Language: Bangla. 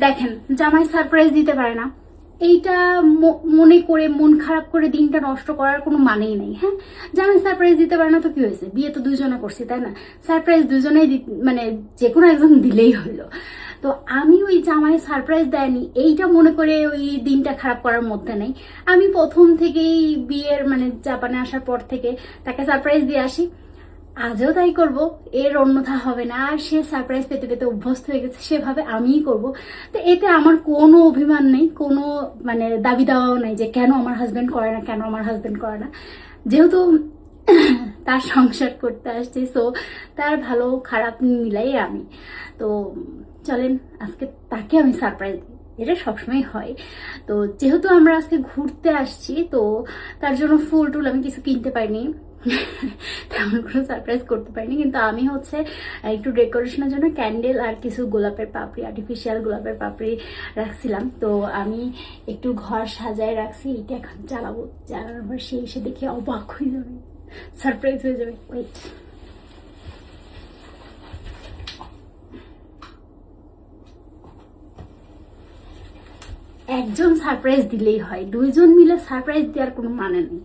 দেখেন, জামাই সারপ্রাইজ দিতে পারে না, এইটা মনে করে মন খারাপ করে দিনটা নষ্ট করার কোনো মানেই নেই। হ্যাঁ, জামাই সারপ্রাইজ দিতে পারে না তো কি হয়েছে, বিয়ে তো দুজনে করছি তাই না? সারপ্রাইজ দুজনেই মানে যে কোনো একজন দিলেই হইলো। তো আমি ওই জামাই সারপ্রাইজ দেয়নি এইটা মনে করে ওই দিনটা খারাপ করার মধ্যে নেই। আমি প্রথম থেকেই বিয়ের মানে জাপানে আসার পর থেকে তাকে সারপ্রাইজ দিয়ে আসি, আজও তাই করব, এর অন্যথা হবে না। আর সে সারপ্রাইজ পেতে পেতে অভ্যস্ত হয়ে গেছে, সেভাবে আমিই করব। তো এতে আমার কোনো অভিমান নেই, কোনো মানে দাবি দাওয়াও নেই যে কেন আমার হাজবেন্ড করে না, কেন আমার হাজবেন্ড করে না। যেহেতু তার সংসার করতে আসছে, সো তার ভালো খারাপ মিলাই আমি। তো চলেন আজকে তাকে আমি সারপ্রাইজ দিই, এটা সবসময় হয়। তো যেহেতু আমরা আজকে ঘুরতে আসছি, তো তার জন্য ফুল টুল আমি কিছু কিনতে পারিনি, তেমন কোনো সারপ্রাইজ করতে পারিনি। কিন্তু আমি হচ্ছে একটু ডেকোরেশনের জন্য ক্যান্ডেল আর কিছু গোলাপের পাপড়ি, আর্টিফিশিয়াল গোলাপের পাপড়ি রাখছিলাম। তো আমি একটু ঘর সাজায় রাখছি, এটা এখন জ্বালাবো, জ্বালানোর পর সে এসে দেখে অবাক হয়ে যাবে, সারপ্রাইজ হয়ে যাবে। ওয়েট, একজন সারপ্রাইজ দিলেই হয়, দুইজন মিলে সারপ্রাইজ দেওয়ার কোনো মানে নেই।